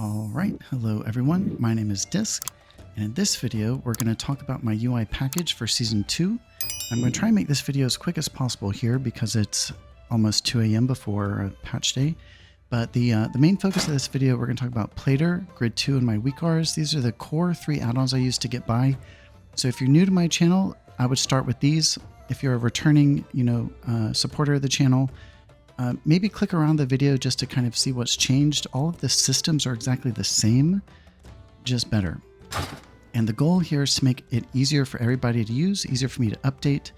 Alright, hello everyone, my name is Disk, and in this video we're going to talk about my UI package for Season 2. I'm going to try and make this video as quick as possible here because it's almost 2 AM before patch day. But the main focus of this video, we're going to talk about Plater, Grid 2, and my WeakAuras. These are the core 3 add-ons I use to get by. So if you're new to my channel, I would start with these. If you're a returning, supporter of the channel, maybe click around the video just to kind of see what's changed. All of the systems are exactly the same, just better. And the goal here is to make it easier for everybody to use, easier for me to update,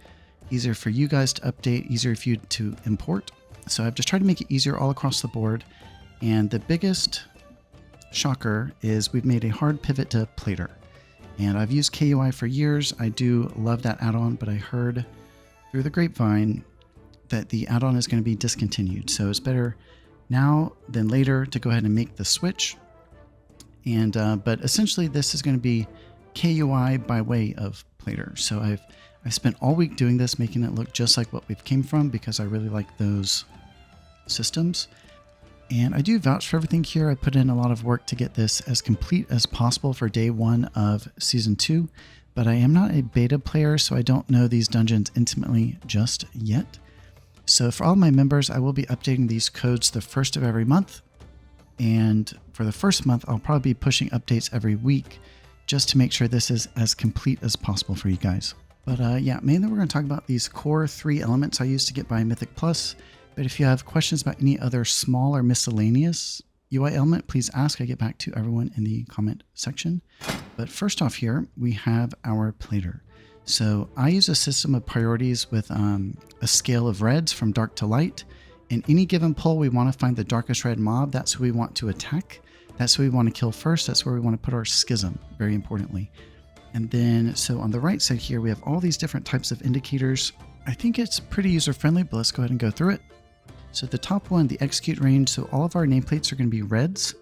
easier for you guys to update, easier for you to import. So I've just tried to make it easier all across the board. And the biggest shocker is we've made a hard pivot to Plater. And I've used KUI for years. I do love that add-on, but I heard through the grapevine that the add-on is going to be discontinued. So it's better now than later to go ahead and make the switch. And but essentially this is going to be KUI by way of Plater. So I've spent all week doing this, making it look just like what we've came from because I really like those systems. And I do vouch for everything here. I put in a lot of work to get this as complete as possible for day 1 of Season 2, but I am not a beta player, so I don't know these dungeons intimately just yet. So for all my members, I will be updating these codes the first of every month. And for the first month, I'll probably be pushing updates every week just to make sure this is as complete as possible for you guys. But yeah, mainly we're going to talk about these core 3 elements I use to get by Mythic Plus. But if you have questions about any other small or miscellaneous UI element, please ask. I get back to everyone in the comment section. But first off here, we have our Plater. So I use a system of priorities with a scale of reds from dark to light. In any given pull, we want to find the darkest red mob. That's who we want to attack. That's who we want to kill first. That's where we want to put our schism, very importantly. And then, so on the right side here, we have all these different types of indicators. I think it's pretty user-friendly, but let's go ahead and go through it. So the top one, the execute range. So all of our nameplates are going to be reds.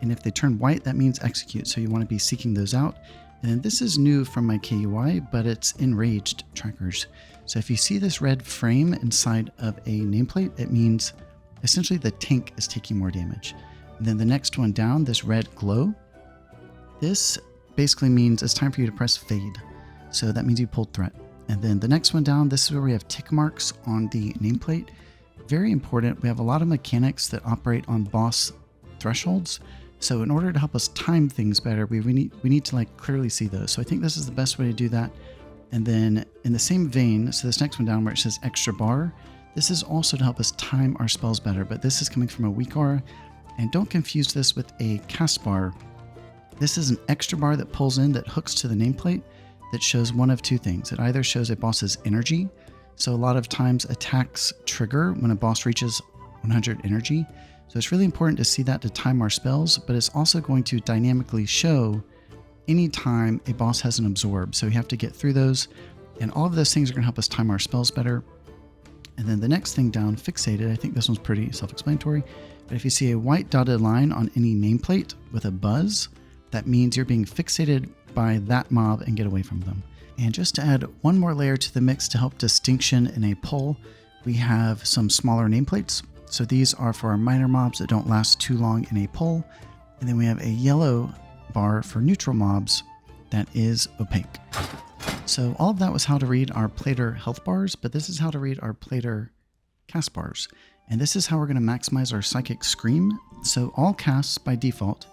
And if they turn white, that means execute. So you want to be seeking those out. And this is new from my KUI, but it's enraged trackers. So if you see this red frame inside of a nameplate, it means essentially the tank is taking more damage. And then the next one down, this red glow, this basically means it's time for you to press fade. So that means you pulled threat. And then the next one down, this is where we have tick marks on the nameplate. Very important. We have a lot of mechanics that operate on boss thresholds. So in order to help us time things better, we need to like clearly see those. So I think this is the best way to do that. And then in the same vein, so this next one down where it says extra bar, this is also to help us time our spells better, but this is coming from a WeakAura. And don't confuse this with a cast bar. This is an extra bar that pulls in that hooks to the nameplate that shows one of 2 things. It either shows a boss's energy. So a lot of times attacks trigger when a boss reaches 100 energy. So it's really important to see that to time our spells, but it's also going to dynamically show anytime a boss has an absorb. So you have to get through those, and all of those things are going to help us time our spells better. And then the next thing down, fixated, I think this one's pretty self-explanatory, but if you see a white dotted line on any nameplate with a buzz, that means you're being fixated by that mob and get away from them. And just to add one more layer to the mix to help distinction in a pull, we have some smaller nameplates. So these are for our minor mobs that don't last too long in a pull. And then we have a yellow bar for neutral mobs that is opaque. So all of that was how to read our Plater health bars, but this is how to read our Plater cast bars. And this is how we're going to maximize our psychic scream. So all casts by default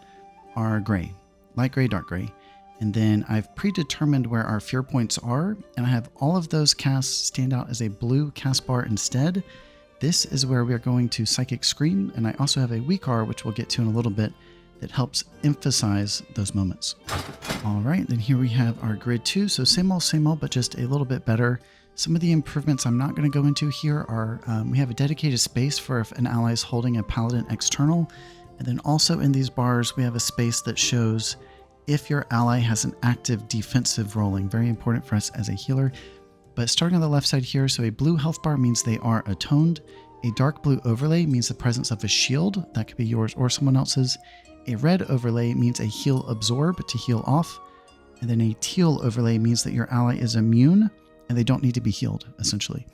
are gray, light gray, dark gray. And then I've predetermined where our fear points are, and I have all of those casts stand out as a blue cast bar instead. This is where we are going to Psychic Scream, and I also have a WeakAura, which we'll get to in a little bit, that helps emphasize those moments. All right, then here we have our Grid 2, so same old, but just a little bit better. Some of the improvements I'm not going to go into here are, we have a dedicated space for if an ally is holding a Paladin external, and then also in these bars, we have a space that shows if your ally has an active defensive rolling. Very important for us as a healer. But starting on the left side here, so a blue health bar means they are atoned. A dark blue overlay means the presence of a shield. That could be yours or someone else's. A red overlay means a heal absorb to heal off. And then a teal overlay means that your ally is immune and they don't need to be healed, essentially.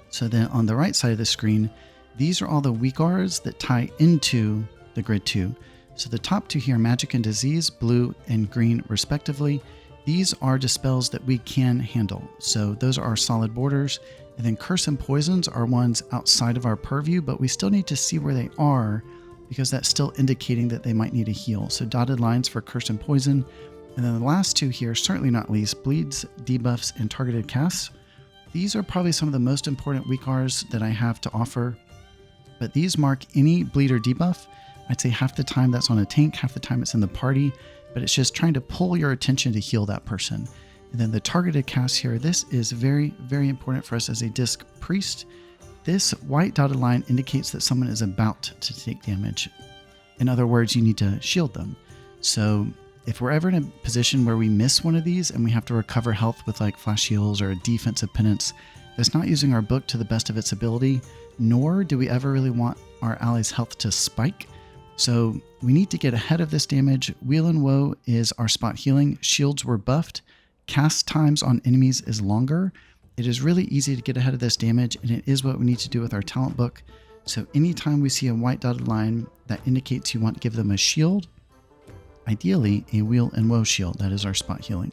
So then on the right side of the screen, these are all the WeakAuras that tie into the Grid 2. So the top two here, Magic and Disease, blue and green respectively, these are dispels that we can handle. So those are our solid borders. And then Curse and Poisons are ones outside of our purview, but we still need to see where they are because that's still indicating that they might need a heal. So dotted lines for Curse and Poison. And then the last two here, certainly not least, Bleeds, Debuffs, and Targeted Casts. These are probably some of the most important WeakAuras that I have to offer. But these mark any bleed or debuff. I'd say half the time that's on a tank, half the time it's in the party, but it's just trying to pull your attention to heal that person. And then the targeted cast here, this is very, very important for us as a disc priest. This white dotted line indicates that someone is about to take damage. In other words, you need to shield them. So if we're ever in a position where we miss one of these and we have to recover health with like flash heals or a defensive penance, that's not using our book to the best of its ability, nor do we ever really want our allies' health to spike. So we need to get ahead of this damage. Wheel and Woe is our spot healing. Shields were buffed. Cast times on enemies is longer. It is really easy to get ahead of this damage, and it is what we need to do with our talent book. So anytime we see a white dotted line that indicates you want to give them a shield, ideally a Wheel and Woe shield. That is our spot healing.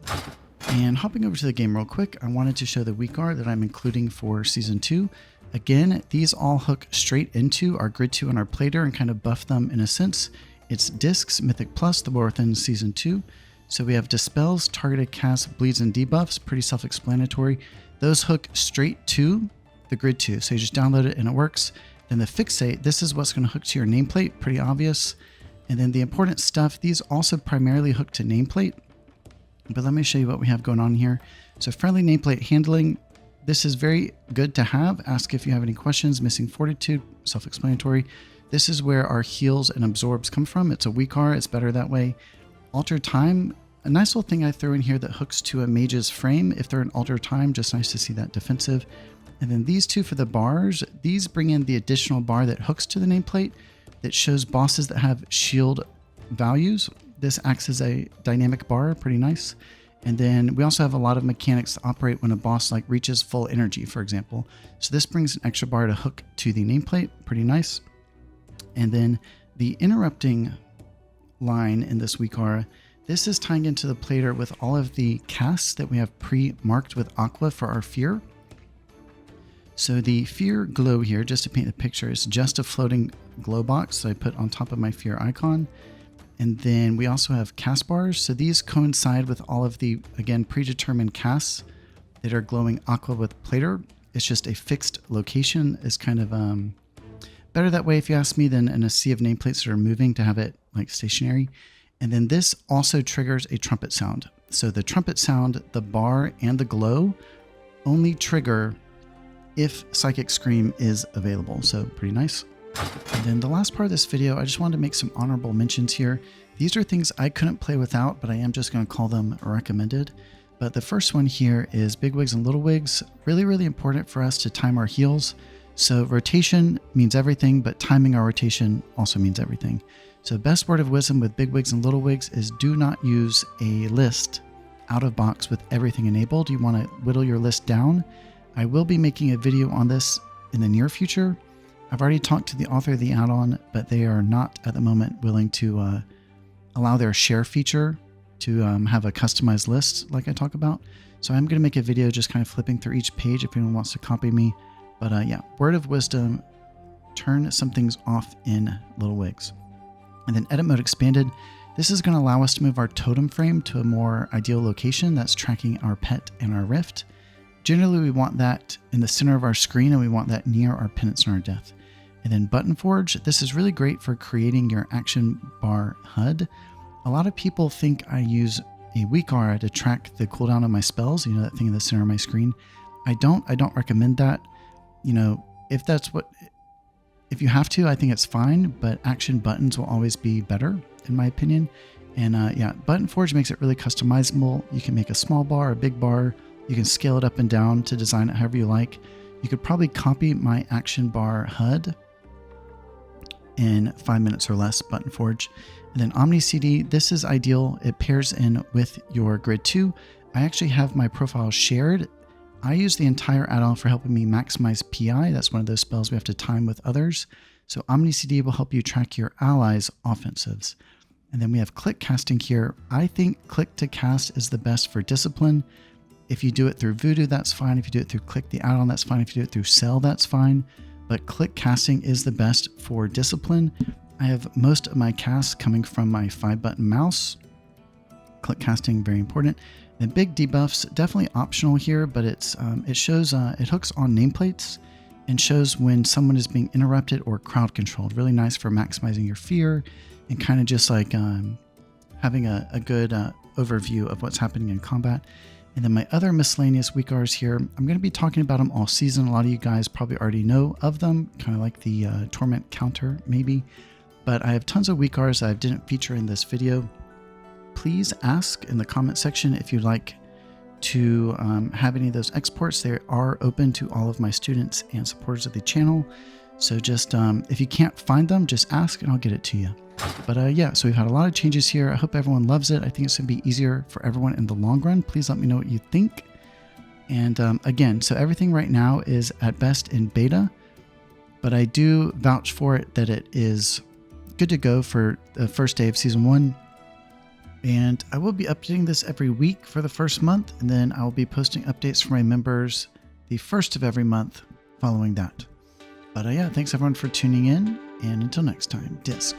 And hopping over to the game real quick, I wanted to show the WeakAura that I'm including for Season 2. Again, these all hook straight into our Grid 2 and our Plater and kind of buff them in a sense. It's Discs, Mythic Plus, the War Within Season 2. So we have Dispels, Targeted Casts, Bleeds, and Debuffs. Pretty self-explanatory. Those hook straight to the Grid 2. So you just download it and it works. Then the Fixate, this is what's going to hook to your nameplate. Pretty obvious. And then the important stuff, these also primarily hook to nameplate. But let me show you what we have going on here. So friendly nameplate handling. This is very good to have. Ask if you have any questions. Missing Fortitude, self-explanatory. This is where our heals and absorbs come from. It's a WeakAura. It's better that way. Alter Time, a nice little thing I threw in here that hooks to a mage's frame. If they're in Alter Time, just nice to see that defensive. And then these two for the bars, these bring in the additional bar that hooks to the nameplate that shows bosses that have shield values. This acts as a dynamic bar, pretty nice. And then we also have a lot of mechanics that operate when a boss like reaches full energy, for example. So this brings an extra bar to hook to the nameplate, pretty nice. And then the interrupting line in this WeakAura, this is tying into the Plater with all of the casts that we have pre-marked with Aqua for our Fear. So the Fear glow here, just to paint the picture, is just a floating glow box that I put on top of my Fear icon. And then we also have cast bars. So these coincide with all of the, again, predetermined casts that are glowing Aqua with Plater. It's just a fixed location. Is kind of better that way, if you ask me, than in a sea of nameplates that are moving to have it like stationary. And then this also triggers a trumpet sound. So the trumpet sound, the bar, and the glow only trigger if Psychic Scream is available. So pretty nice. And then the last part of this video, I just wanted to make some honorable mentions here. These are things I couldn't play without, but I am just going to call them recommended. But the first one here is Big Wigs and Little Wigs. Really, really important for us to time our heals. So rotation means everything, but timing our rotation also means everything. So best word of wisdom with Big Wigs and Little Wigs is do not use a list out of box with everything enabled. You want to whittle your list down. I will be making a video on this in the near future. I've already talked to the author of the add-on, but they are not at the moment willing to allow their share feature to have a customized list like I talk about. So I'm going to make a video just kind of flipping through each page if anyone wants to copy me. But yeah, word of wisdom, turn some things off in Little Wigs. And then edit mode expanded. This is going to allow us to move our totem frame to a more ideal location that's tracking our pet and our rift. Generally, we want that in the center of our screen, and we want that near our penance and our death. And then Button Forge, this is really great for creating your action bar HUD. A lot of people think I use a WeakAura to track the cooldown of my spells, you know, that thing in the center of my screen. I don't recommend that. You know, if you have to, I think it's fine, but action buttons will always be better, in my opinion. And yeah, Button Forge makes it really customizable. You can make a small bar, a big bar. You can scale it up and down to design it however you like. You could probably copy my action bar HUD in 5 minutes or less, Button Forge. And then Omni CD, this is ideal. It pairs in with your Grid 2. I actually have my profile shared I use the entire add-on for helping me maximize PI. That's one of those spells we have to time with others. So OmniCD will help you track your allies' offensives. And then we have click casting here. I think click to cast is the best for discipline. If you do it through Voodoo, that's fine. If you do it through click the add-on, that's fine. If you do it through Cell, that's fine. But click casting is the best for discipline. I have most of my casts coming from my 5-button mouse. Click casting, very important. And big debuffs, definitely optional here, but it shows, it hooks on nameplates and shows when someone is being interrupted or crowd controlled. Really nice for maximizing your fear and kind of just like having a good overview of what's happening in combat. And then my other miscellaneous WeakAuras here, I'm going to be talking about them all season. A lot of you guys probably already know of them, kind of like the Torment counter maybe. But I have tons of WeakAuras that I didn't feature in this video. Please ask in the comment section if you'd like to have any of those exports. They are open to all of my students and supporters of the channel. So just if you can't find them, just ask and I'll get it to you. But yeah, so we've had a lot of changes here. I hope everyone loves it. I think it's going to be easier for everyone in the long run. Please let me know what you think. And again, so everything right now is at best in beta, but I do vouch for it that it is good to go for the first day of season 1. And I will be updating this every week for the first month, and then I will be posting updates for my members the first of every month following that. But yeah, thanks everyone for tuning in, and until next time, Disc.